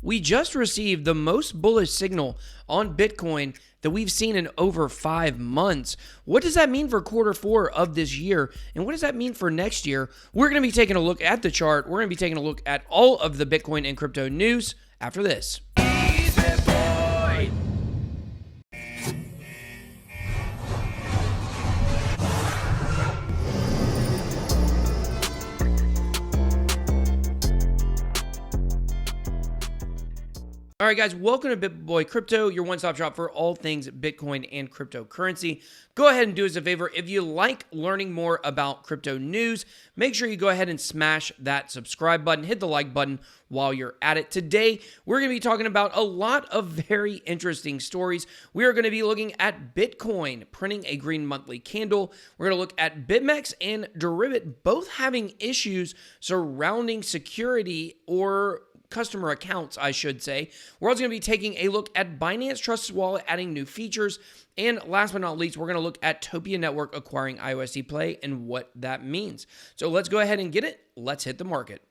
We just received the most bullish signal on Bitcoin that we've seen in over 5 months. What does that mean for quarter 4 of this year? And what does that mean for next year? We're going to be taking a look at the chart. We're going to be taking a look at all of the Bitcoin and crypto news after this. All right, guys, welcome to BitBoy Crypto, your one-stop shop for all things Bitcoin and cryptocurrency. Go ahead and do us a favor. If you like learning more about crypto news, make sure you go ahead and smash that subscribe button, hit the like button while you're at it. Today, we're going to be talking about a lot of very interesting stories. We are going to be looking at Bitcoin printing a green monthly candle. We're going to look at BitMex and Deribit both having issues surrounding security or customer accounts, I should say. We're also going to be taking a look at Binance Trusted Wallet adding new features. And last but not least, we're going to look at TOPIA Network acquiring IOSTPLAY and what that means. So let's go ahead and get it. Let's hit the market.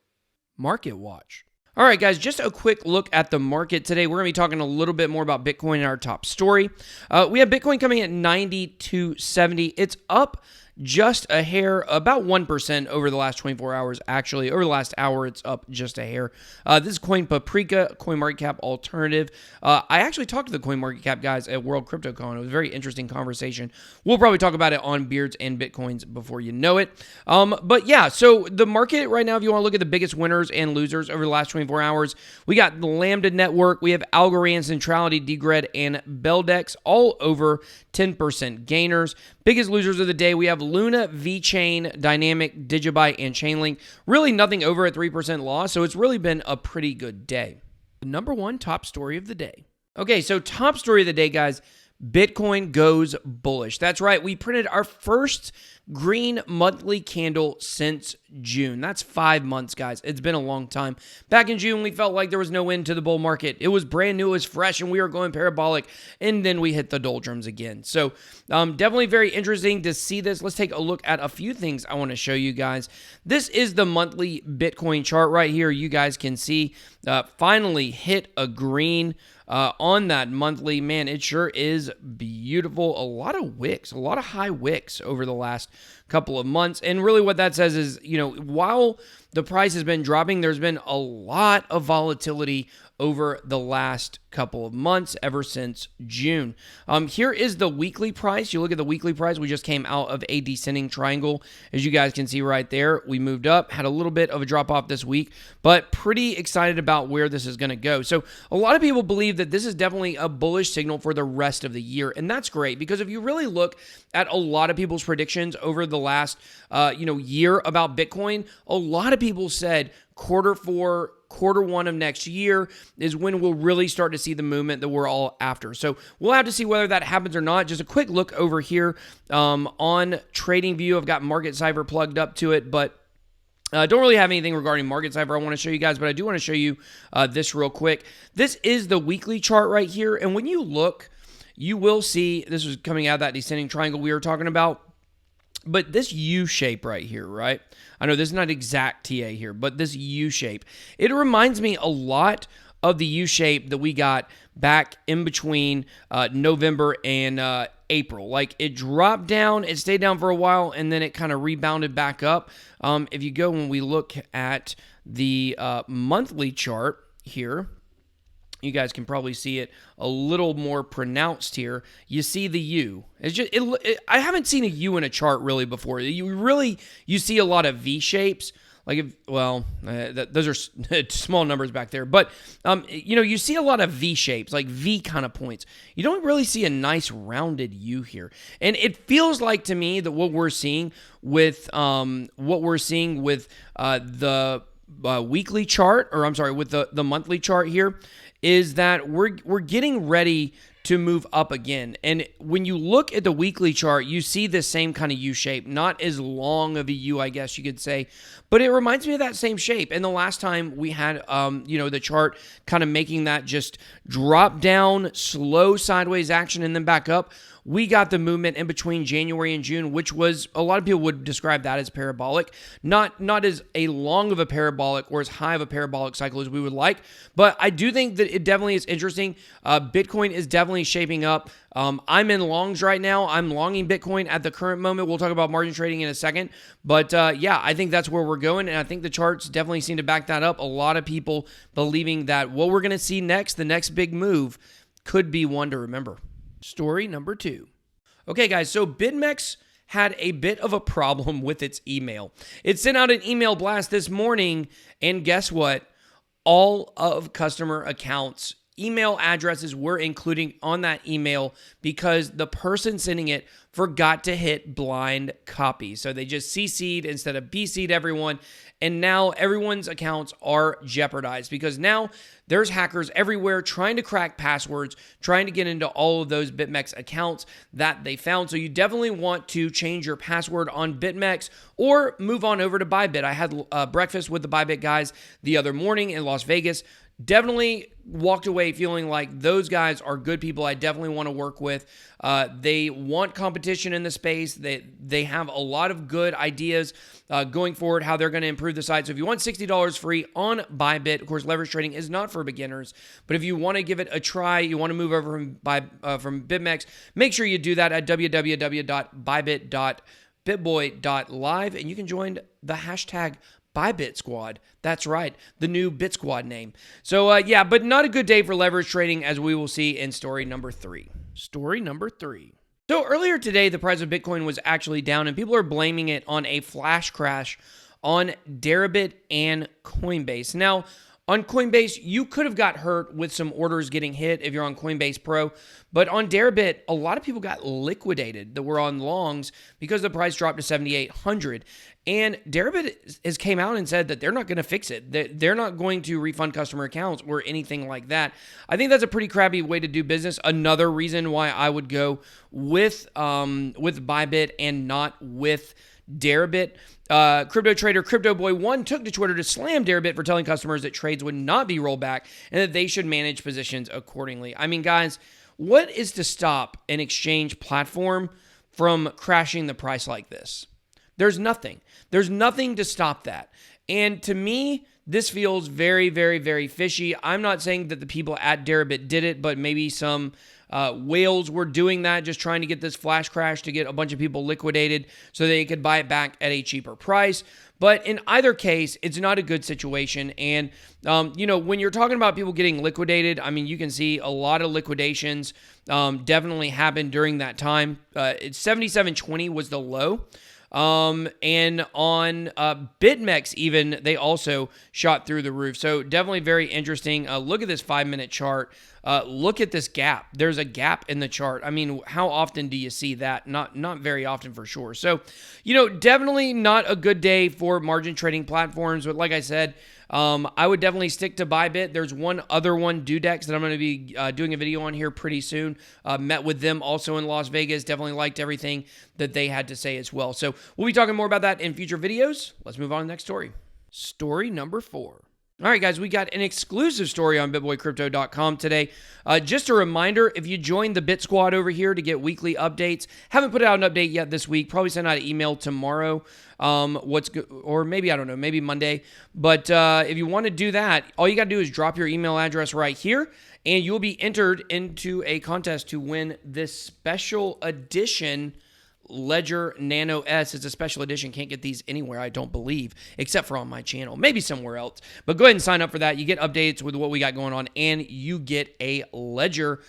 Market Watch. All right, guys, just a quick look at the market today. We're going to be talking a little bit more about Bitcoin in our top story. We have Bitcoin coming at 92.70. It's up just a hair, about 1% over the last 24 hours. Actually, over the last hour, it's up just a hair. This is Coin Paprika, CoinMarketCap alternative. I actually talked to the CoinMarketCap guys at World CryptoCon. It was a very interesting conversation. We'll probably talk about it on Beards and Bitcoins before you know it. But yeah, so the market right now, if you want to look at the biggest winners and losers over the last 24 hours, we got the Lambda Network, we have Algorand, Centrality, Dgred, and BITHEX, all over 10% gainers. Biggest losers of the day, we have Luna, VeChain, Dynamic, Digibyte, and Chainlink. Really nothing over a 3% loss, so it's really been a pretty good day. The number one top story of the day. Okay, so top story of the day, guys. Bitcoin goes bullish. That's right. We printed our first green monthly candle since June. That's 5 months, guys. It's been a long time. Back in June, we felt like there was no end to the bull market. It was brand new, it was fresh, and we were going parabolic, and then we hit the doldrums again. So definitely very interesting to see this. Let's take a look at a few things I want to show you guys. This is the monthly Bitcoin chart right here. You guys can see finally hit a green on that monthly. Man, it sure is beautiful. A lot of wicks, a lot of high wicks over the last couple of months. And really what that says is, you know, while the price has been dropping, there's been a lot of volatility over the last couple of months, ever since June. Here is the weekly price. You look at the weekly price. We just came out of a descending triangle. As you guys can see right there, we moved up, had a little bit of a drop off this week, but pretty excited about where this is going to go. So a lot of people believe that this is definitely a bullish signal for the rest of the year. And that's great, because if you really look at a lot of people's predictions over the last year about Bitcoin, a lot of people said quarter 4, quarter 1 of next year is when we'll really start to see the movement that we're all after. So we'll have to see whether that happens or not. Just a quick look over here on TradingView. I've got Market Cipher plugged up to it, but don't really have anything regarding Market Cipher I want to show you guys, but I do want to show you this real quick. This is the weekly chart right here, and when you look, you will see this was coming out of that descending triangle we were talking about. But this U shape right here, right? I know this is not exact TA here, but this U shape, it reminds me a lot of the U shape that we got back in between November and April. Like, it dropped down, it stayed down for a while, and then it kind of rebounded back up. If you go, when we look at the monthly chart here, you guys can probably see it a little more pronounced here. You see the U. It's just I haven't seen a U in a chart really before. You see a lot of V shapes. Like, those are small numbers back there, but you see a lot of V shapes, like V kind of points. You don't really see a nice rounded U here, and it feels like to me that what we're seeing with the weekly chart, or I'm sorry, with the monthly chart here, is that we're getting ready to move up again. And when you look at the weekly chart, you see the same kind of U shape, not as long of a U, I guess you could say, but it reminds me of that same shape. And the last time we had, the chart kind of making that just drop down, slow sideways action and then back up, we got the movement in between January and June, which was, a lot of people would describe that as parabolic. Not as a long of a parabolic or as high of a parabolic cycle as we would like, but I do think that it definitely is interesting. Bitcoin is definitely shaping up. I'm in longs right now. I'm longing Bitcoin at the current moment. We'll talk about margin trading in a second. But yeah, I think that's where we're going. And I think the charts definitely seem to back that up. A lot of people believing that what we're going to see next, the next big move, could be one to remember. Story number 2. Okay, guys, so BitMex had a bit of a problem with its email. It sent out an email blast this morning, and guess what? All of customer accounts' email addresses were including on that email because the person sending it forgot to hit blind copy. So they just CC'd instead of BC'd everyone, and now everyone's accounts are jeopardized because now there's hackers everywhere trying to crack passwords, trying to get into all of those BitMex accounts that they found. So you definitely want to change your password on BitMex or move on over to Bybit. I had breakfast with the Bybit guys the other morning in Las Vegas. Definitely walked away feeling like those guys are good people I definitely want to work with. They want competition in the space. They have a lot of good ideas going forward, how they're going to improve the site. So if you want $60 free on Bybit, of course, leverage trading is not for beginners, but if you want to give it a try, you want to move over from BitMex, make sure you do that at www.bybit.bitboy.live, and you can join the hashtag Bybit Squad. That's right, the new Bit Squad name. So yeah, but not a good day for leverage trading, as we will see in story number 3. Story number 3. So earlier today, the price of Bitcoin was actually down, and people are blaming it on a flash crash on Deribit and Coinbase. Now, on Coinbase, you could have got hurt with some orders getting hit if you're on Coinbase Pro, but on Deribit, a lot of people got liquidated that were on longs because the price dropped to 7,800. And Deribit has came out and said that they're not going to fix it. They're not going to refund customer accounts or anything like that. I think that's a pretty crappy way to do business. Another reason why I would go with Bybit and not with Deribit. Crypto trader Crypto Boy 1 took to Twitter to slam Deribit for telling customers that trades would not be rolled back and that they should manage positions accordingly. I mean, guys, what is to stop an exchange platform from crashing the price like this? There's nothing. There's nothing to stop that. And to me, this feels very, very, very fishy. I'm not saying that the people at Deribit did it, but maybe some whales were doing that, just trying to get this flash crash to get a bunch of people liquidated so they could buy it back at a cheaper price. But in either case, it's not a good situation. And, when you're talking about people getting liquidated, I mean, you can see a lot of liquidations definitely happened during that time. 77.20 was the low. And on BitMex even, they also shot through the roof. So definitely very interesting. Look at this 5-minute chart. Look at this gap. There's a gap in the chart. I mean, how often do you see that? Not very often for sure. So, definitely not a good day for margin trading platforms. But like I said, I would definitely stick to Bybit. There's one other one, BitHEX, that I'm going to be doing a video on here pretty soon. Met with them also in Las Vegas. Definitely liked everything that they had to say as well. So we'll be talking more about that in future videos. Let's move on to the next story. Story number 4. All right, guys, we got an exclusive story on BitBoyCrypto.com today. Just a reminder, if you join the Bit Squad over here to get weekly updates, haven't put out an update yet this week, probably send out an email tomorrow, or maybe, I don't know, maybe Monday. But if you want to do that, all you got to do is drop your email address right here, and you'll be entered into a contest to win this special edition Ledger Nano S. It's a special edition. Can't get these anywhere, I don't believe, except for on my channel. Maybe somewhere else. But go ahead and sign up for that. You get updates with what we got going on, and you get a Ledger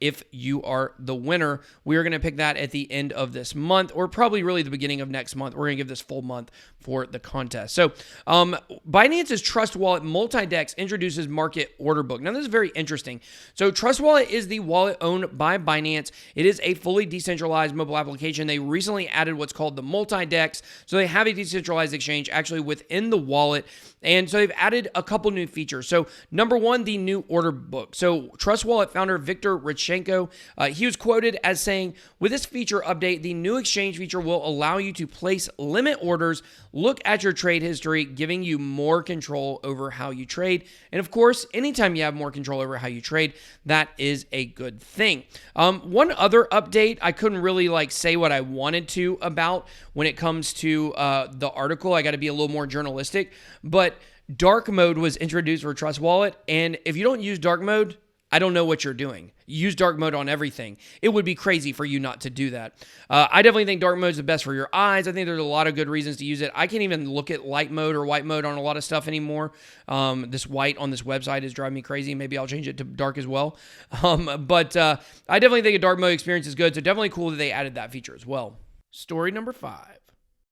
if you are the winner. We are going to pick that at the end of this month, or probably really the beginning of next month. We're going to give this full month for the contest. So Binance's Trust Wallet Multi-Dex introduces market order book. Now, this is very interesting. So Trust Wallet is the wallet owned by Binance. It is a fully decentralized mobile application. They recently added what's called the multi-dex. So they have a decentralized exchange actually within the wallet. And so they've added a couple new features. So number one, the new order book. So Trust Wallet founder Viktor Rychenko, he was quoted as saying, with this feature update, the new exchange feature will allow you to place limit orders, look at your trade history, giving you more control over how you trade. And of course, anytime you have more control over how you trade, that is a good thing. One other update, I couldn't really say what I wanted to about when it comes to the article. I got to be a little more journalistic, but dark mode was introduced for Trust Wallet. And if you don't use dark mode, I don't know what you're doing. Use dark mode on everything. It would be crazy for you not to do that. I definitely think dark mode is the best for your eyes. I think there's a lot of good reasons to use it. I can't even look at light mode or white mode on a lot of stuff anymore. This white on this website is driving me crazy. Maybe I'll change it to dark as well. But I definitely think a dark mode experience is good. So definitely cool that they added that feature as well. Story number 5.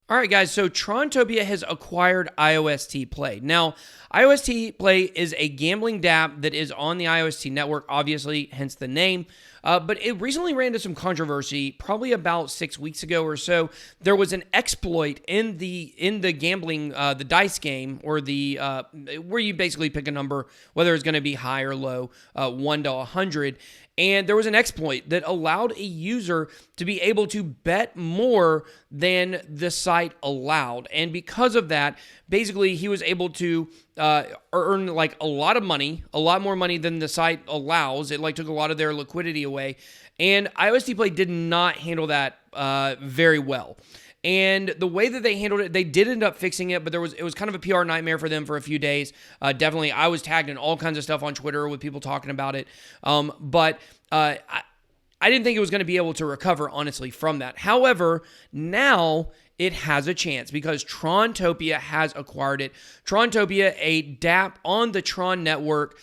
All right, guys, so TOPIA has acquired IOSTPLAY. Now, IOSTPLAY is a gambling dApp that is on the IOST network, obviously, hence the name. But it recently ran into some controversy, probably about 6 weeks ago or so. There was an exploit in the gambling, the dice game, or the where you basically pick a number, whether it's going to be high or low, 1 to 100. And there was an exploit that allowed a user to be able to bet more than the site allowed. And because of that, basically he was able to earn a lot of money, a lot more money than the site allows. It took a lot of their liquidity away. And IOSTPLAY did not handle that very well. And the way that they handled it, they did end up fixing it, but it was kind of a PR nightmare for them for a few days. Definitely, I was tagged in all kinds of stuff on Twitter with people talking about it. But I didn't think it was going to be able to recover, honestly, from that. However, now it has a chance because TOPIA has acquired it. TOPIA, a dApp on the Tron network,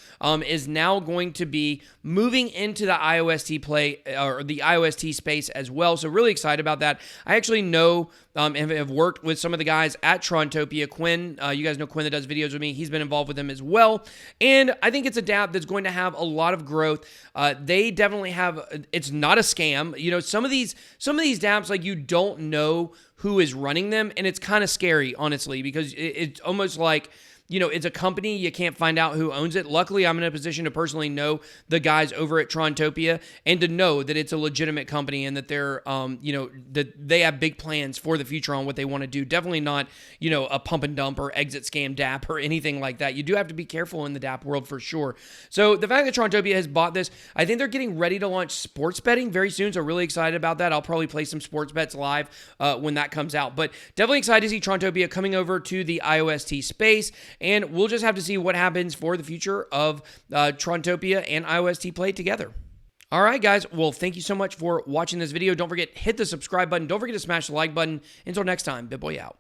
is now going to be moving into the IOSTPLAY or the IOST space as well. So really excited about that. I actually know and have worked with some of the guys at TOPIA. Quinn, you guys know Quinn that does videos with me. He's been involved with them as well. And I think it's a dApp that's going to have a lot of growth. They definitely have, it's not a scam. You know, some of these dApps, you don't know who is running them, and it's kind of scary, honestly, because it's almost like, it's a company, you can't find out who owns it. Luckily, I'm in a position to personally know the guys over at TOPIA and to know that it's a legitimate company and that they're, that they have big plans for the future on what they want to do. Definitely not, a pump and dump or exit scam dApp or anything like that. You do have to be careful in the dApp world for sure. So the fact that TOPIA has bought this, I think they're getting ready to launch sports betting very soon. So really excited about that. I'll probably play some sports bets live when that comes out. But definitely excited to see TOPIA coming over to the IOST space. And we'll just have to see what happens for the future of TOPIA and IOSTPLAY together. All right, guys. Well, thank you so much for watching this video. Don't forget, hit the subscribe button. Don't forget to smash the like button. Until next time, BitBoy out.